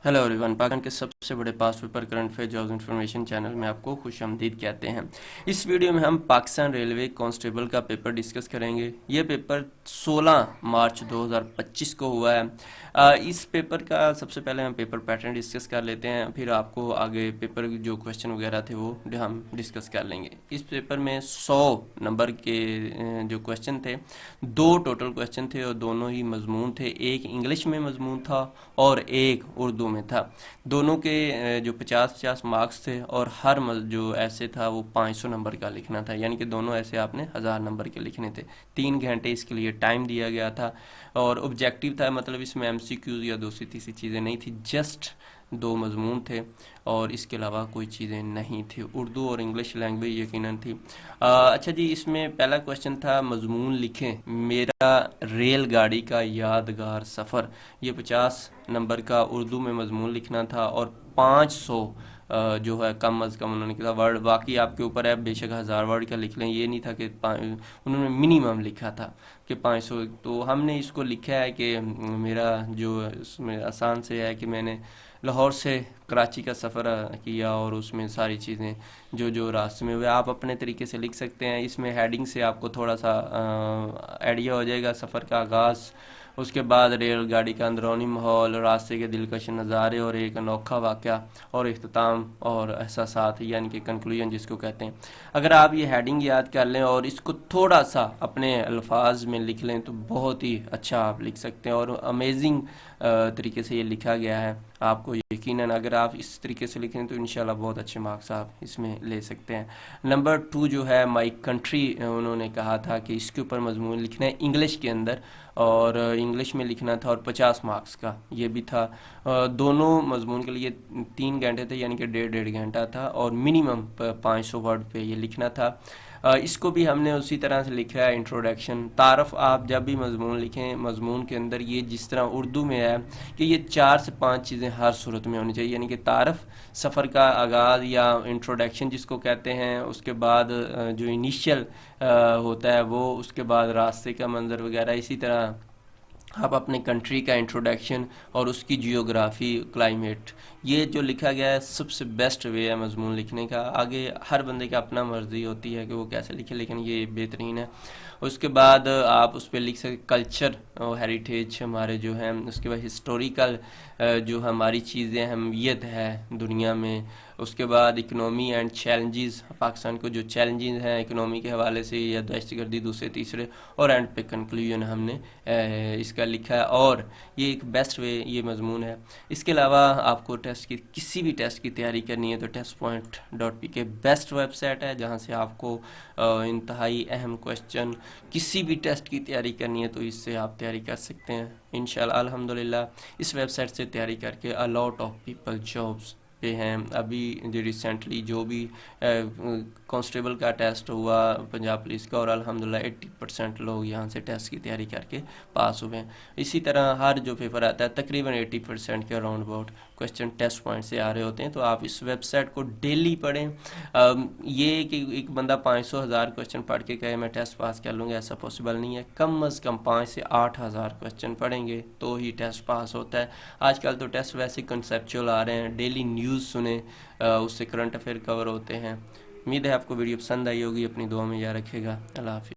Hello everyone, Pakistan के सबसे बड़े past paper current affair jobs information channel में आपको खुश आमदीद कहते हैं। इस वीडियो में हम पाकिस्तान रेलवे कांस्टेबल का पेपर डिस्कस करेंगे। ये पेपर 16 मार्च 2025 को हुआ है। इस पेपर का सबसे पहले हम पेपर पैटर्न डिस्कस कर लेते हैं, फिर आपको आगे पेपर जो क्वेश्चन वगैरह थे वो हम डिस्कस कर लेंगे। इस पेपर में 100 नंबर के जो क्वेश्चन थे, 2 टोटल क्वेश्चन थे और दोनों ही मजमून थे। एक इंग्लिश में मजमून था और एक उर्दू में था। दोनों के जो 50-50 मार्क्स थे और हर जो ऐसे था वो 500 नंबर का लिखना था, यानी कि दोनों ऐसे आपने 1000 नंबर के लिखने थे। 3 घंटे इसके लिए टाइम दिया गया था और ऑब्जेक्टिव था, मतलब इसमें एमसीक्यूज या दूसरी तीसरी चीज़ें नहीं थी, जस्ट 2 मजमून थे और इसके अलावा कोई चीज़ें नहीं थी। उर्दू और इंग्लिश लैंग्वेज यकीनन थी। अच्छा जी, इसमें पहला क्वेश्चन था मजमून लिखें मेरा रेलगाड़ी का यादगार सफ़र। ये 50 नंबर का उर्दू में मजमून लिखना था और 500 जो है कम अज़ कम उन्होंने कहा वर्ड, बाकी आपके ऊपर है, बेशक 1000 वर्ड का लिख लें। ये नहीं था कि उन्होंने मिनिमम लिखा था कि 500। तो हमने इसको लिखा है कि मेरा जो इसमें आसान से है कि मैंने लाहौर से कराची का सफ़र किया और उसमें सारी चीज़ें जो जो रास्ते में हुए आप अपने तरीके से लिख सकते हैं। इसमें हेडिंग से आपको थोड़ा सा आइडिया हो जाएगा सफ़र का आगाज़, उसके बाद रेलगाड़ी का अंदरूनी माहौल, रास्ते के दिलकश नज़ारे और एक अनोखा वाक़या और इख्तिताम और एहसासात, यानी कि कंक्लूजन जिसको कहते हैं। अगर आप ये हेडिंग याद कर लें और इसको थोड़ा सा अपने अल्फाज में लिख लें तो बहुत ही अच्छा आप लिख सकते हैं और अमेजिंग तरीके से ये लिखा गया है। आपको यकीनन अगर आप इस तरीके से लिखें तो इंशाल्लाह बहुत अच्छे मार्क्स आप इसमें ले सकते हैं। नंबर 2 जो है माई कंट्री, उन्होंने कहा था कि इसके ऊपर मजमून लिखना है इंग्लिश के अंदर और इंग्लिश में लिखना था और 50 मार्क्स का ये भी था। दोनों मजमून के लिए 3 घंटे थे, यानी कि 1.5 घंटा था और मिनिमम 500 वर्ड पे ये लिखना था। इसको भी हमने उसी तरह से लिखा है इंट्रोडक्शन तारफ़। आप जब भी मजमून लिखें, मजमून के अंदर ये जिस तरह उर्दू में है कि ये 4 से 5 चीज़ें हर सूरत में होनी चाहिए, यानी कि तारफ़, सफ़र का आगाज़ या इंट्रोडक्शन जिसको कहते हैं, उसके बाद जो इनिशियल होता है वो, उसके बाद रास्ते का मंज़र वगैरह। इसी तरह आप अपने कंट्री का इंट्रोडक्शन और उसकी जियोग्राफी, क्लाइमेट, ये जो लिखा गया है सबसे बेस्ट वे है मजमून लिखने का। आगे हर बंदे का अपना मर्ज़ी होती है कि वो कैसे लिखे, लेकिन ये बेहतरीन है। उसके बाद आप उस पर लिख सकते कल्चर और हेरिटेज हमारे जो हैं, उसके बाद हिस्टोरिकल जो हमारी चीज़ें अहमियत है दुनिया में। उसके बाद इकनॉमी एंड चैलेंजेस, पाकिस्तान को जो चैलेंजेस हैं इकनॉमी के हवाले से या दहशतगर्दी दूसरे तीसरे, और एंड पे कंक्लूजन हमने इसका लिखा है और ये एक बेस्ट वे ये मजमून है। इसके अलावा आपको टेस्ट की किसी भी टेस्ट की तैयारी करनी है तो testpoint.pk बेस्ट वेबसाइट है जहाँ से आपको इंतहाई अहम क्वेश्चन, किसी भी टेस्ट की तैयारी करनी है तो इससे आप तैयारी कर सकते हैं इंशाल्लाह। अल्हम्दुलिल्लाह इस वेबसाइट से तैयारी करके a lot of people jobs पे हैं। अभी जो रिसेंटली जो भी कांस्टेबल का टेस्ट हुआ पंजाब पुलिस का, और अल्हम्दुलिल्लाह 80% लोग यहाँ से टेस्ट की तैयारी करके पास हुए हैं। इसी तरह हर जो पेपर आता है तकरीबन 80% के around about question test point से आ रहे होते हैं। तो आप इस वेबसाइट को डेली पढ़ें। ये कि एक बंदा 500,000 क्वेश्चन पढ़ के कहे मैं टेस्ट पास कर लूँगा, ऐसा पॉसिबल नहीं है। कम अज़ कम 5 से 8,000 क्वेश्चन पढ़ेंगे तो ही टेस्ट पास होता है। आजकल तो टेस्ट वैसे कंसेप्चुअल आ रहे हैं, डेली न्यूज़ सुने, उससे करंट अफेयर कवर होते हैं। उम्मीद है आपको वीडियो पसंद आई होगी। अपनी दुआ में याद रखिएगा। अल्लाह हाफिज़।